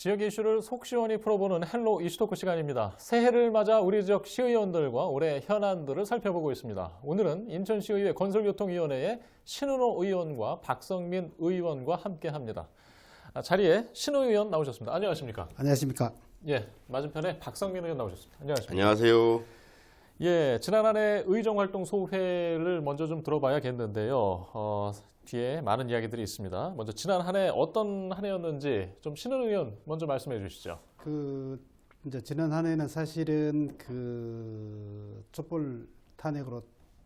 지역 이슈를 속 시원히 풀어보는 헬로 이슈토크 시간입니다. 새해를 맞아 우리 지역 시의원들과 올해 현안들을 살펴보고 있습니다. 오늘은 인천시의회 건설교통위원회의 신은호 의원과 박성민 의원과 함께합니다. 자리에 신은호 의원 나오셨습니다. 안녕하십니까? 안녕하십니까? 예, 맞은편에 박성민 의원 나오셨습니다. 안녕하십니까? 안녕하세요. 예, 지난 한 해 의정활동 소회를 먼저 좀 들어봐야겠는데요. 뒤에 많은 이야기들이 있습니다. 먼저 지난 한 해 어떤 한 해였는지 좀 신은 의원 먼저 말씀해 주시죠. 이제 지난 한 해는 사실은 촛불 탄핵으로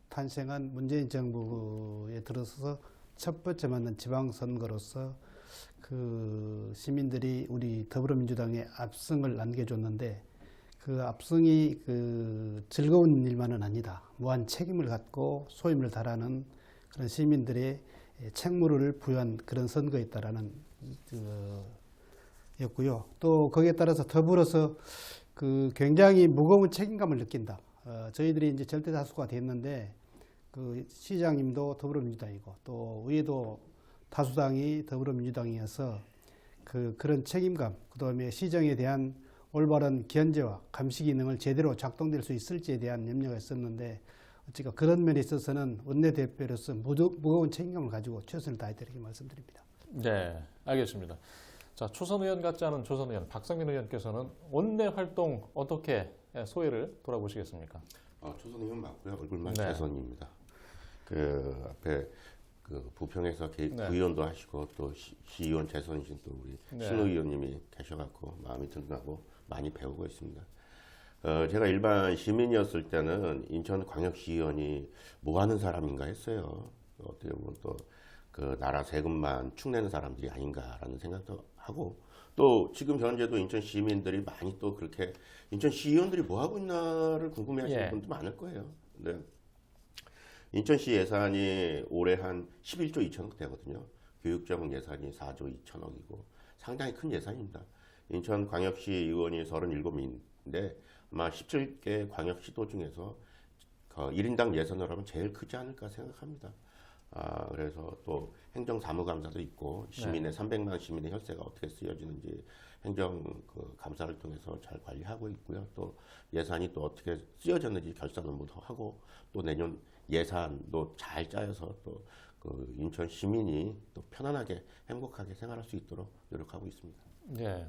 탄생한 문재인 정부에 들어서서 첫 번째 맞는 지방선거로서 시민들이 우리 더불어민주당에 압승을 안겨줬는데 그 압승이 즐거운 일만은 아니다. 무한 책임을 갖고 소임을 다하는 그런 시민들의 책무를 부여한 그런 선거였다라는 였고요. 또 거기에 따라서 더불어서 굉장히 무거운 책임감을 느낀다. 저희들이 이제 절대 다수가 됐는데 시장님도 더불어민주당이고 또 의회도 다수당이 더불어민주당이어서 그런 책임감, 그다음에 시정에 대한 올바른 견제와 감시 기능을 제대로 작동될 수 있을지에 대한 염려가 있었는데 어찌가 그런 면에 있어서는 원내대표로서 무거운 책임감을 가지고 최선을 다했다 이렇게 말씀드립니다. 네, 알겠습니다. 자, 초선 의원 같지 않은 초선 의원 박성민 의원께서는 원내 활동 어떻게 소회를 돌아보시겠습니까? 초선 의원 맞고요. 얼굴만 네. 재선입니다. 앞에 부평에서 네. 구의원도 하시고 또 시의원 재선이신 또 우리 네. 신우 의원님이 계셔갖고 마음이 든든하고 많이 배우고 있습니다. 제가 일반 시민이었을 때는 인천광역시의원이 뭐 하는 사람인가 했어요. 어떻게 보면 또 나라 세금만 축내는 사람들이 아닌가라는 생각도 하고 또 지금 현재도 인천 시민들이 많이 또 그렇게 인천 시의원들이 뭐 하고 있나를 궁금해하시는 예. 분도 많을 거예요. 근데 인천시 예산이 올해 한 11조 2천억 되거든요. 교육적 예산이 4조 2천억이고 상당히 큰 예산입니다. 인천광역시 의원이 37인데 아마 17개 광역시도 중에서 1인당 예산으로 하면 제일 크지 않을까 생각합니다. 그래서 또 행정사무감사도 있고 시민의 300만 시민의 혈세가 어떻게 쓰여지는지 행정 감사를 통해서 잘 관리하고 있고요. 또 예산이 또 어떻게 쓰여졌는지 결산 업무도 하고 또 내년 예산도 잘 짜여서 또 인천 시민이 또 편안하게 행복하게 생활할 수 있도록 노력하고 있습니다. 네,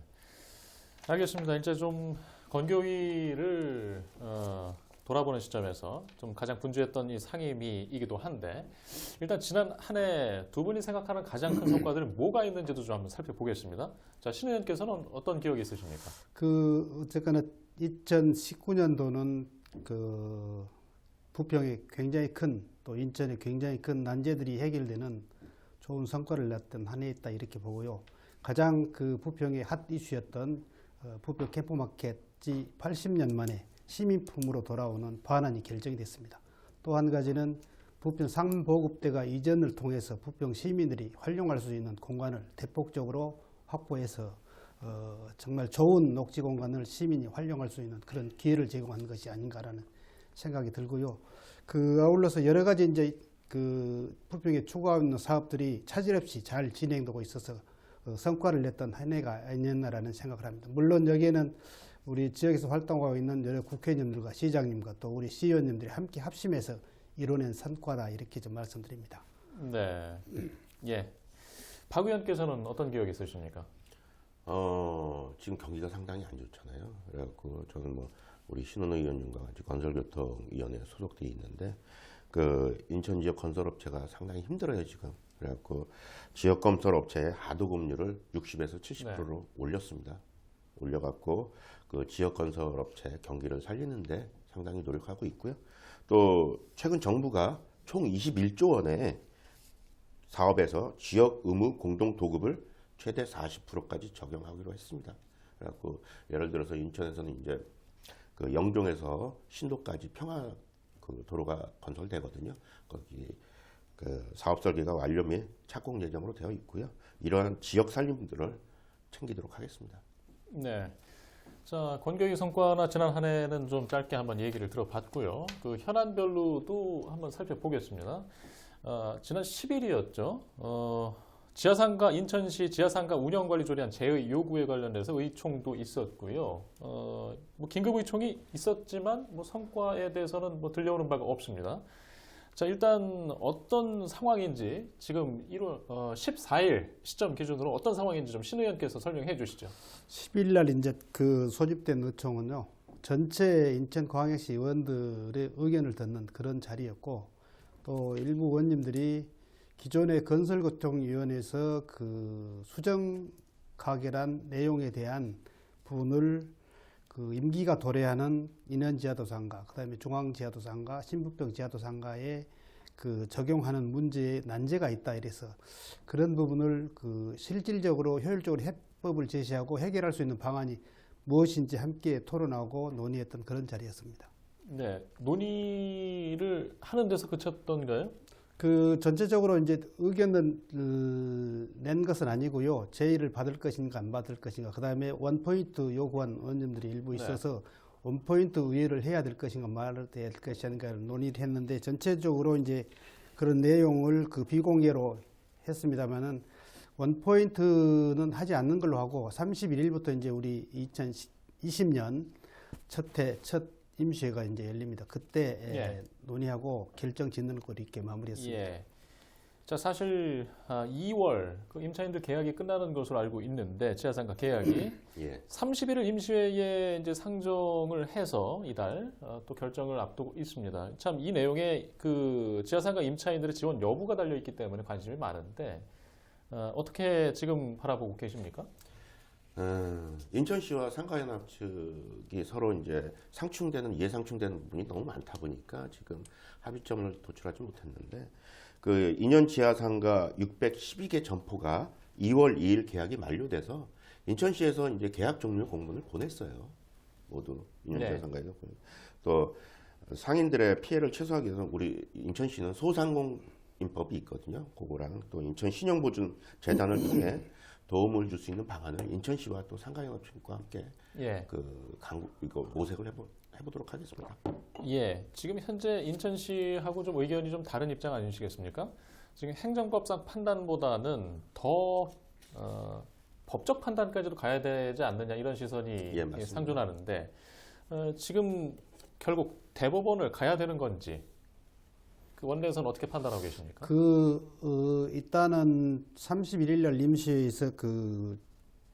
알겠습니다. 이제 좀 건교위를 돌아보는 시점에서 좀 가장 분주했던 이 상임위이기도 한데 일단 지난 한 해 두 분이 생각하는 가장 큰 성과들은 뭐가 있는지도 좀 한번 살펴보겠습니다. 자, 신 의원께서는 어떤 기억이 있으십니까? 어쨌거나 2019년도는 부평에 굉장히 또 인천에 굉장히 큰 난제들이 해결되는 좋은 성과를 냈던 한 해였다 이렇게 보고요. 가장 부평의 핫 이슈였던 부평 캠프마켓이 80년 만에 시민품으로 돌아오는 반환이 결정이 됐습니다. 또 한 가지는 부평 상보급대가 이전을 통해서 부평 시민들이 활용할 수 있는 공간을 대폭적으로 확보해서 정말 좋은 녹지 공간을 시민이 활용할 수 있는 그런 기회를 제공한 것이 아닌가라는 생각이 들고요. 아울러서 여러 가지 이제 부평에 추가하고 있는 사업들이 차질 없이 잘 진행되고 있어서 성과를 냈던 한 해가 아니었나라는 생각을 합니다. 물론 여기에는 우리 지역에서 활동하고 있는 여러 국회의원님들과 시장님과 또 우리 시의원님들이 함께 합심해서 이뤄낸 성과다 이렇게 좀 말씀드립니다. 네, 예. 박 의원께서는 어떤 기억이 있으십니까? 지금 경기가 상당히 안 좋잖아요. 그래갖고 저는 우리 신은호 의원님과 같이 건설교통위원회에 소속되어 있는데 인천 지역 건설업체가 상당히 힘들어요 지금. 그래갖고 지역 건설업체의 하도급률을 60에서 70%로 올렸습니다. 올려갖고 지역 건설업체 경기를 살리는데 상당히 노력하고 있고요. 또 최근 정부가 총 21조 원의 사업에서 지역 의무 공동 도급을 최대 40%까지 적용하기로 했습니다. 그래갖고 예를 들어서 인천에서는 이제 영종에서 신도까지 평화 도로가 건설되거든요. 거기 사업 설계가 완료 및 착공 예정으로 되어 있고요. 이러한 지역 살림들을 챙기도록 하겠습니다. 네. 자, 건교위 성과나 지난 한 해는 좀 짧게 한번 얘기를 들어봤고요. 현안별로도 한번 살펴보겠습니다. 지난 10일이었죠. 지하상가 인천시 지하상가 운영관리조례안 제의 요구에 관련해서 의총도 있었고요. 뭐 긴급 의총이 있었지만 뭐 성과에 대해서는 뭐 들려오는 바가 없습니다. 자, 일단 어떤 상황인지 지금 1월 14일 시점 기준으로 어떤 상황인지 좀 신 의원께서 설명해 주시죠. 10일 날 이제 그 소집된 의총은요. 전체 인천광역시 의원들의 의견을 듣는 그런 자리였고 또 일부 의원님들이 기존의 건설교통위원회에서 그 수정 가결한 내용에 대한 부분을 그 임기가 도래하는 인현지하도상가, 그다음에 중앙지하도상가, 신북동 지하도상가에 그 적용하는 문제에 난제가 있다 이래서 그런 부분을 그 실질적으로 효율적으로 해법을 제시하고 해결할 수 있는 방안이 무엇인지 함께 토론하고 논의했던 그런 자리였습니다. 네, 논의를 하는 데서 그쳤던가요? 그 전체적으로 이제 의견을 낸 것은 아니고요. 제의를 받을 것인가 안 받을 것인가. 그다음에 원포인트 요구한 의원님들이 일부 있어서 원포인트 의회를 해야 될 것인가 말아야 될 것인가를 논의를 했는데 전체적으로 이제 그런 내용을 그 비공개로 했습니다만은 원포인트는 하지 않는 걸로 하고 31일부터 이제 우리 2020년 첫 임시회가 이제 열립니다. 그때 논의하고 결정 짓는 걸로 이렇게 마무리했습니다. 예. 자, 사실 2월 그 임차인들 계약이 끝나는 것으로 알고 있는데 지하상가 계약이 31일 임시회에 이제 상정을 해서 이달 또 결정을 앞두고 있습니다. 참 이 내용에 그 지하상가 임차인들의 지원 여부가 달려 있기 때문에 관심이 많은데 어떻게 지금 바라보고 계십니까? 인천시와 상가연합 측이 서로 이제 이해상충되는 부분이 너무 많다 보니까 지금 합의점을 도출하지 못했는데 그 2년 지하상가 612개 점포가 2월 2일 계약이 만료돼서 인천시에서 이제 계약 종료 공문을 보냈어요. 모두 2년 지하상가에서 또 상인들의 피해를 최소화하기 위해서 우리 인천시는 소상공인법이 있거든요. 그거랑 또 인천 신용보증 재단을 통해 도움을 줄 수 있는 방안을 인천시와 또 상가연합측과 함께 이거 모색을 해보도록 하겠습니다. 예, 지금 현재 인천시하고 좀 의견이 좀 다른 입장 아니시겠습니까? 지금 행정법상 판단보다는 더 법적 판단까지도 가야 되지 않느냐 이런 시선이 상존하는데 지금 결국 대법원을 가야 되는 건지 그 원내에서는 어떻게 판단하고 계십니까? 일단은 31일 날 임시회에서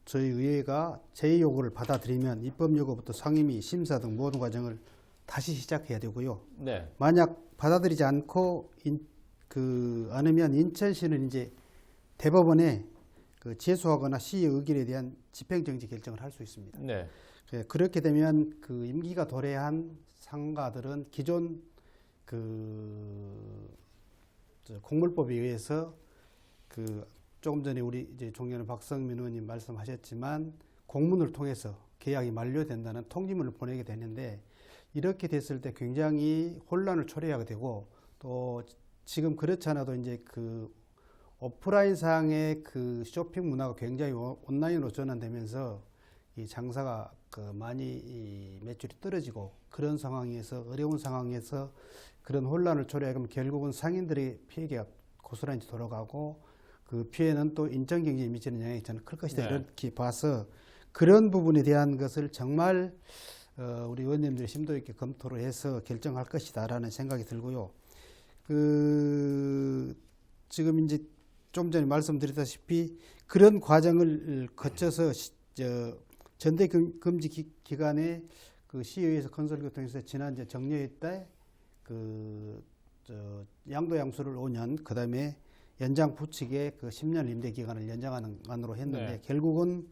저희 의회가 제의 요구를 받아들이면 입법 요구부터 상임위, 심사 등 모든 과정을 다시 시작해야 되고요. 네. 만약 받아들이지 않고 않으면 인천시는 이제 대법원에 제소하거나 시의 의결에 대한 집행정지 결정을 할 수 있습니다. 네. 그렇게 되면 그 임기가 도래한 상가들은 기존 공물법에 의해서 조금 전에 우리 이제 존경하는 박성민 의원님 말씀하셨지만 공문을 통해서 계약이 만료된다는 통지문을 보내게 되는데 이렇게 됐을 때 굉장히 혼란을 초래하게 되고 또 지금 그렇지 않아도 이제 오프라인 상의 쇼핑 문화가 굉장히 온라인으로 전환되면서 이 장사가 많이 매출이 떨어지고 그런 상황에서 어려운 상황에서 그런 혼란을 초래하면 결국은 상인들의 피해가 고스란히 돌아가고 그 피해는 또 인천 경제에 미치는 영향이 저는 클 것이다 이렇게 봐서 그런 부분에 대한 것을 정말 우리 의원님들이 심도 있게 검토를 해서 결정할 것이다라는 생각이 들고요. 지금 이제 좀 전에 말씀드렸다시피 그런 과정을 거쳐서 전대금지 기간에 시의회에서 건설교통에서 지난 정례회 때 양도양수를 5년, 그 다음에 연장 부칙의 10년 임대 기간을 연장하는 안으로 했는데 결국은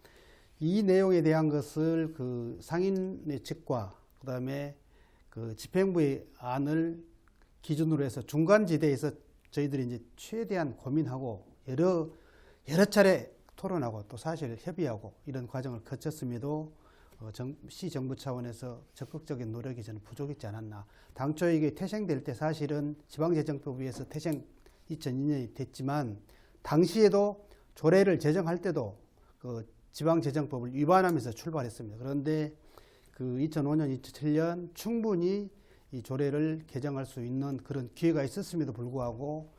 이 내용에 대한 것을 상인의 측과 그 다음에 집행부의 안을 기준으로 해서 중간지대에서 저희들이 이제 최대한 고민하고 여러 차례 토론하고 또 사실 협의하고 이런 과정을 거쳤음에도 시 정부 차원에서 적극적인 노력이 저는 부족했지 않았나. 당초 이게 태생될 때 사실은 지방재정법에 의해서 태생 2002년이 됐지만 당시에도 조례를 제정할 때도 지방재정법을 위반하면서 출발했습니다. 그런데 2005년, 2007년 충분히 이 조례를 개정할 수 있는 그런 기회가 있었음에도 불구하고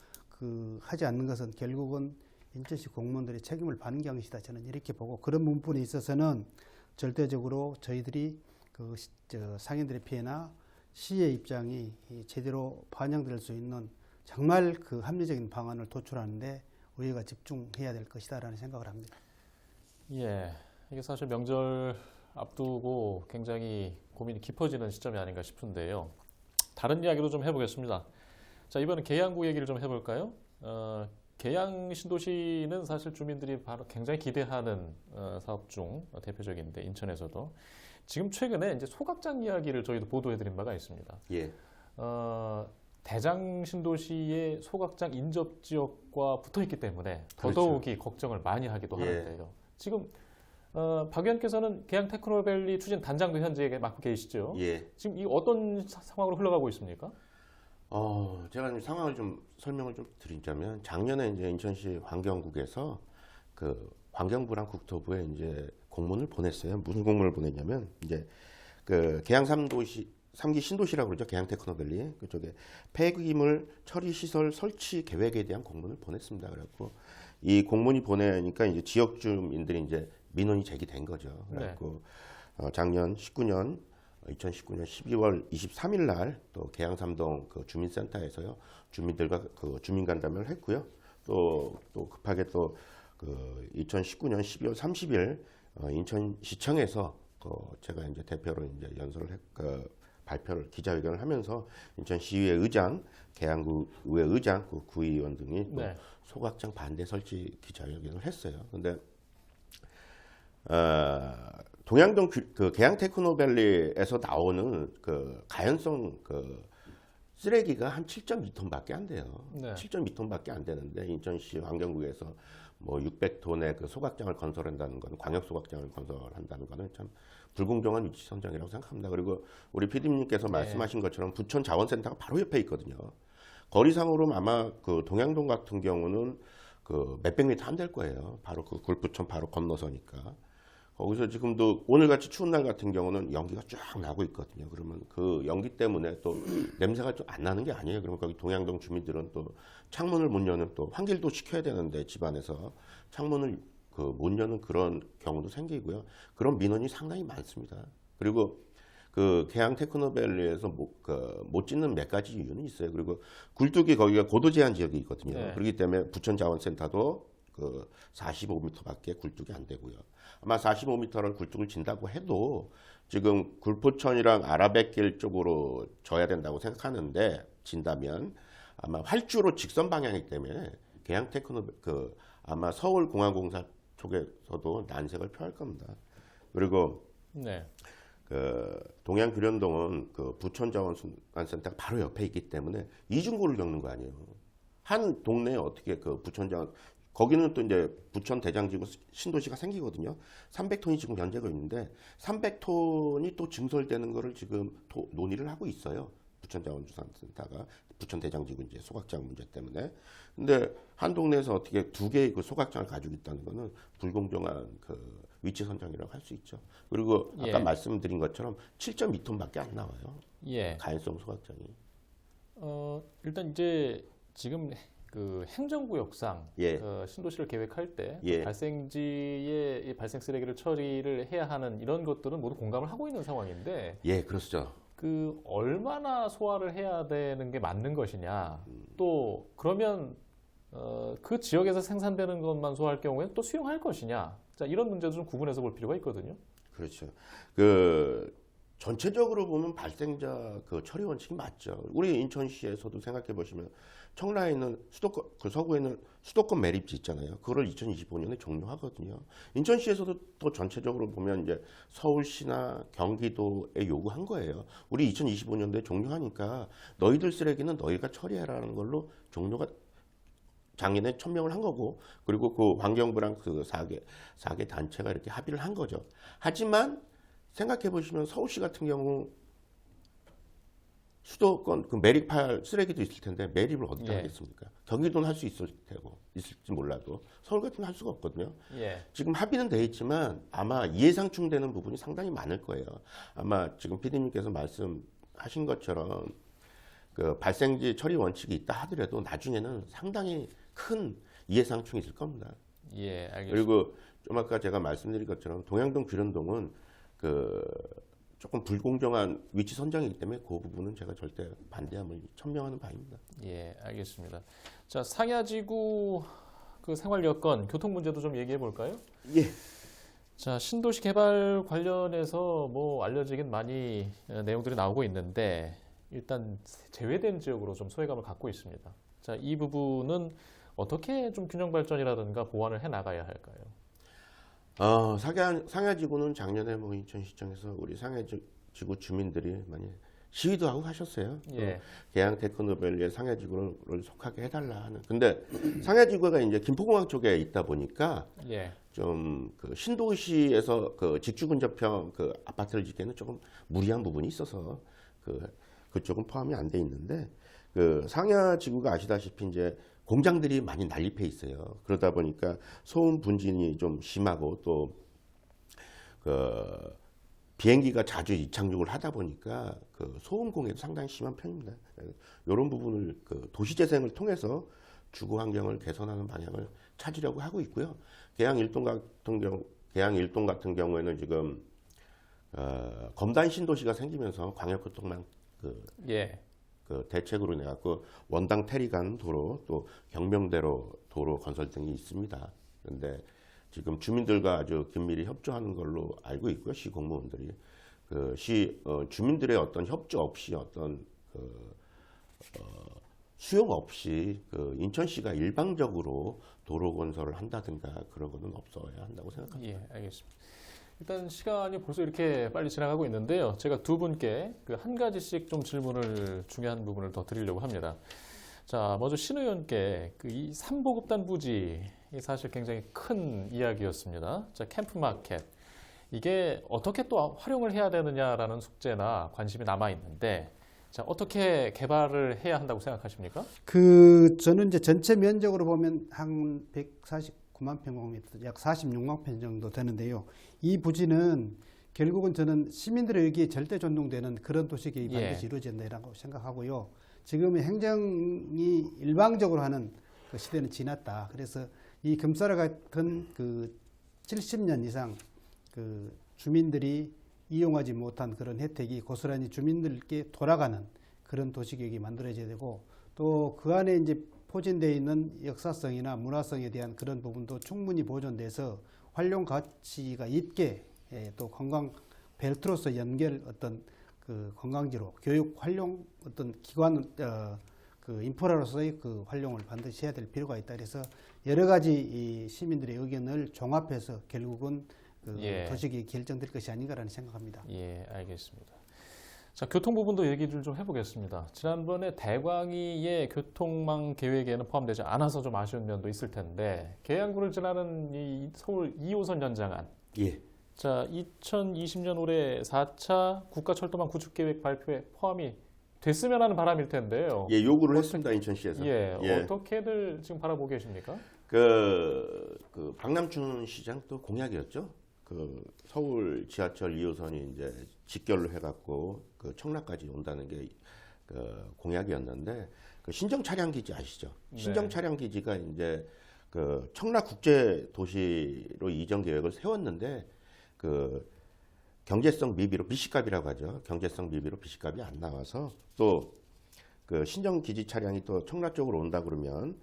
하지 않는 것은 결국은 인천시 공무원들이 책임을 반기한 것이다. 저는 이렇게 보고 그런 부분에 있어서는 절대적으로 저희들이 상인들의 피해나 시의 입장이 제대로 반영될 수 있는 정말 그 합리적인 방안을 도출하는데 우리가 집중해야 될 것이다라는 생각을 합니다. 예, 이게 사실 명절 앞두고 굉장히 고민이 깊어지는 시점이 아닌가 싶은데요. 다른 이야기로 좀 해보겠습니다. 자, 이번엔 계양구 얘기를 좀 해볼까요? 계양 신도시는 사실 주민들이 바로 굉장히 기대하는 사업 중 대표적인데 인천에서도 지금 최근에 이제 소각장 이야기를 저희도 보도해드린 바가 있습니다. 예. 대장 신도시의 소각장 인접 지역과 붙어있기 때문에 그렇죠. 더더욱이 걱정을 많이 하기도 예. 하는데요. 지금 박 의원께서는 계양 테크노밸리 추진 단장도 현재 맡고 계시죠? 예. 지금 이 어떤 상황으로 흘러가고 있습니까? 제가 좀 상황을 좀 설명을 좀 드리자면 작년에 이제 인천시 환경국에서 그 환경부랑 국토부에 이제 공문을 보냈어요. 무슨 공문을 보냈냐면 이제 그 계양 3기 신도시라고 그러죠. 계양 테크노밸리 그쪽에 폐기물 처리 시설 설치 계획에 대한 공문을 보냈습니다. 그래갖고 이 공문이 보내니까 이제 지역 주민들이 이제 민원이 제기된 거죠. 그래갖고 작년 2019년 12월 23일 날 또 계양 3동 그 주민센터에서요 주민들과 그 주민 간담회를 했고요. 또 급하게 또 그 2019년 12월 30일 인천시청에서 제가 이제 대표로 이제 연설을 발표를 기자회견을 하면서 인천시의회 의장, 계양구 의회 의장, 그 구의원 등이 또 네. 소각장 반대 설치 기자회견을 했어요. 근데 동양동 그 계양 테크노밸리에서 나오는 그 가연성 그 쓰레기가 한 7.2톤밖에 안 돼요. 네. 7.2톤밖에 안 되는데 인천시 환경국에서 뭐 600톤의 그 소각장을 건설한다는 건 광역 소각장을 건설한다는 거는 참 불공정한 위치 선정이라고 생각합니다. 그리고 우리 PD님께서 네. 말씀하신 것처럼 부천 자원센터가 바로 옆에 있거든요. 거리상으로 아마 그 동양동 같은 경우는 그 몇백 미터 안 될 거예요. 바로 그 굴부천 바로 건너서니까. 거기서 지금도 오늘같이 추운 날 같은 경우는 연기가 쫙 나고 있거든요. 그러면 그 연기 때문에 또 냄새가 좀 안 나는 게 아니에요. 그러면 거기 동양동 주민들은 또 창문을 못 여는 또 환기도 시켜야 되는데 집안에서 창문을 그 못 여는 그런 경우도 생기고요. 그런 민원이 상당히 많습니다. 그리고 그 계양 테크노밸리에서 못 짓는 몇 가지 이유는 있어요. 그리고 굴뚝이 거기가 고도 제한 지역이 있거든요. 네. 그렇기 때문에 부천 자원센터도 그 45m밖에 굴뚝이 안 되고요. 아마 45m를 굴뚝을 진다고 해도 지금 굴포천이랑 아라뱃길 쪽으로 져야 된다고 생각하는데 진다면 아마 활주로 직선 방향이기 때문에 계양 테크노 그 아마 서울공항공사 쪽에서도 난색을 표할 겁니다. 그리고 네. 그 동양규련동은 그 부천자원순환센터가 바로 옆에 있기 때문에 이중고를 겪는 거 아니에요. 한 동네에 어떻게 그 부천자원 거기는 또 이제 부천 대장지구 신도시가 생기거든요. 300톤이 지금 연재가 있는데 300톤이 또 증설되는 거를 지금 논의를 하고 있어요. 부천자원주산센터가 부천 대장지구 이제 소각장 문제 때문에. 근데 한 동네에서 어떻게 두 개의 그 소각장을 가지고 있다는 거는 불공정한 그 위치 선정이라고 할 수 있죠. 그리고 아까 예. 말씀드린 것처럼 7.2톤밖에 안 나와요. 예. 가연성 소각장이. 일단 이제 지금 그 행정구역상 예. 그 신도시를 계획할 때 예. 발생지의 이 발생 쓰레기를 처리를 해야 하는 이런 것들은 모두 공감을 하고 있는 상황인데 예, 그렇죠. 그 얼마나 소화를 해야 되는 게 맞는 것이냐 또 그러면 그 지역에서 생산되는 것만 소화할 경우에 또 수용할 것이냐 자 이런 문제도 좀 구분해서 볼 필요가 있거든요. 그렇죠. 그 전체적으로 보면 발생자 그 처리 원칙이 맞죠. 우리 인천시에서도 생각해 보시면 청라에 있는 수도권 그 서구에 있는 수도권 매립지 있잖아요. 그걸 2025년에 종료하거든요. 인천시에서도 또 전체적으로 보면 이제 서울시나 경기도에 요구한 거예요. 우리 2025년도에 종료하니까 너희들 쓰레기는 너희가 처리해라는 걸로 종료가 작년에 천명을 한 거고 그리고 그 환경부랑 그 4개 단체가 이렇게 합의를 한 거죠. 하지만 생각해 보시면 서울시 같은 경우 수도권 그 매립할 쓰레기도 있을 텐데 매립을 어디다 예. 하겠습니까? 경기도는 할 수 있을 테고 있을지 몰라도 서울 같은 건 할 수가 없거든요. 예. 지금 합의는 돼 있지만 아마 이해상충되는 부분이 상당히 많을 거예요. 아마 지금 PD님께서 말씀하신 것처럼 그 발생지 처리 원칙이 있다 하더라도 나중에는 상당히 큰 이해상충이 있을 겁니다. 예, 알겠습니다. 그리고 좀 아까 제가 말씀드린 것처럼 동양동 규련동은 그 조금 불공정한 위치 선정이기 때문에 그 부분은 제가 절대 반대함을 천명하는 바입니다. 예, 알겠습니다. 자, 상야지구 그 생활 여건, 교통 문제도 좀 얘기해 볼까요? 예. 자, 신도시 개발 관련해서 뭐 알려지긴 많이 내용들이 나오고 있는데 일단 제외된 지역으로 좀 소외감을 갖고 있습니다. 자, 이 부분은 어떻게 좀 균형 발전이라든가 보완을 해 나가야 할까요? 상야지구는 작년에 뭐 인천시청에서 우리 상야지구 주민들이 많이 시위도 하고 하셨어요. 예. 계양 테크노밸리에 상야지구를 속하게 해달라 하는. 근데 상야지구가 이제 김포공항 쪽에 있다 보니까 예. 좀 그 신도시에서 그 직주 근접형 그 아파트를 짓기에는 조금 무리한 부분이 있어서 그쪽은 포함이 안 돼 있는데 그 상야지구가 아시다시피 이제 공장들이 많이 난립해 있어요. 그러다 보니까 소음 분진이 좀 심하고 또 그 비행기가 자주 이착륙을 하다 보니까 그 소음 공해도 상당히 심한 편입니다. 이런 부분을 그 도시재생을 통해서 주거 환경을 개선하는 방향을 찾으려고 하고 있고요. 계양 일동 같은 경우에는 지금 검단 신도시가 생기면서 광역교통망 예. 그 대책으로 내 갖고 원당 테리간 도로 또 경명대로 도로 건설 등이 있습니다. 그런데 지금 주민들과 아주 긴밀히 협조하는 걸로 알고 있고요. 시 공무원들이 주민들의 어떤 협조 없이 어떤 수용 없이 인천시가 일방적으로 도로 건설을 한다든가 그런 거는 없어야 한다고 생각합니다. 예, 알겠습니다. 일단 시간이 벌써 이렇게 빨리 지나가고 있는데요. 제가 두 분께 그 한 가지씩 좀 질문을 중요한 부분을 더 드리려고 합니다. 자, 먼저 신 의원께 이 삼보급단 부지 사실 굉장히 큰 이야기였습니다. 자, 캠프마켓 이게 어떻게 또 활용을 해야 되느냐라는 숙제나 관심이 남아 있는데, 자, 어떻게 개발을 해야 한다고 생각하십니까? 저는 이제 전체 면적으로 보면 한 149만 평방미터, 약 46만 평 정도 되는데요. 이 부지는 결국은 저는 시민들의 의기에 절대 존중되는 그런 도시 계획이 반드시 이루어진다고 생각하고요. 지금의 행정이 일방적으로 하는 그 시대는 지났다. 그래서 이 금사라 같은 그 70년 이상 그 주민들이 이용하지 못한 그런 혜택이 고스란히 주민들께 돌아가는 그런 도시계획이 만들어져야 되고, 또 그 안에 이제 포진되어 있는 역사성이나 문화성에 대한 그런 부분도 충분히 보존돼서 활용 가치가 있게, 또 관광 벨트로서 연결 어떤 그 관광지로 교육 활용 어떤 기관 그 인프라로서의 그 활용을 반드시 해야 될 필요가 있다. 그래서 여러 가지 이 시민들의 의견을 종합해서 결국은 도시계획이 결정될 것이 아닌가라는 생각합니다. 예, 알겠습니다. 자, 교통 부분도 얘기를 좀 해보겠습니다. 지난번에 대광위의 교통망 계획에는 포함되지 않아서 좀 아쉬운 면도 있을 텐데, 계양구를 지나는 이 서울 2호선 연장안. 예. 자, 2020년 올해 4차 국가철도망 구축계획 발표에 포함이 됐으면 하는 바람일 텐데요. 예, 요구를 했습니다, 인천시에서. 예, 어떻게들 지금 바라보고 계십니까? 박남춘 시장 또 공약이었죠. 서울 지하철 2호선이 이제 직결로 해갖고 청라까지 온다는 게 공약이었는데, 신정 차량 기지 아시죠? 신정 차량 기지가 이제 청라 국제 도시로 이전 계획을 세웠는데 경제성 미비로 BC값이라고 하죠. 경제성 미비로 BC값이 안 나와서 또 신정 기지 차량이 또 청라 쪽으로 온다 그러면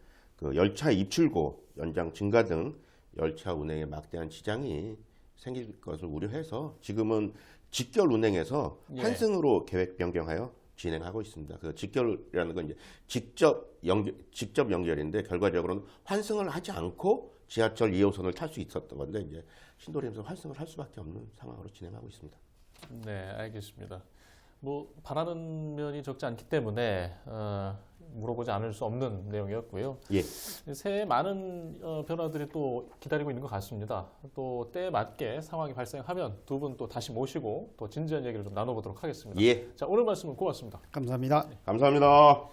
열차 입출고 연장 증가 등 열차 운행에 막대한 지장이 생길 것을 우려해서 지금은 직결 운행에서 환승으로 계획 변경하여 진행하고 있습니다. 직결이라는 건 이제 직접 연결인데 결과적으로는 환승을 하지 않고 지하철 2호선을 탈 수 있었던 건데 이제 신도림에서 환승을 할 수밖에 없는 상황으로 진행하고 있습니다. 네, 알겠습니다. 뭐 바라는 면이 적지 않기 때문에 물어보지 않을 수 없는 내용이었고요. 예. 새해 많은 변화들이 또 기다리고 있는 것 같습니다. 또 때에 맞게 상황이 발생하면 두 분 또 다시 모시고 또 진지한 얘기를 좀 나눠보도록 하겠습니다. 예. 자, 오늘 말씀은 고맙습니다. 감사합니다. 감사합니다.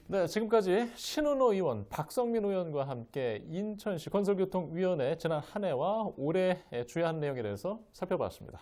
네, 지금까지 신은호 의원, 박성민 의원과 함께 인천시 건설교통위원회 지난 한 해와 올해 주요한 내용에 대해서 살펴봤습니다.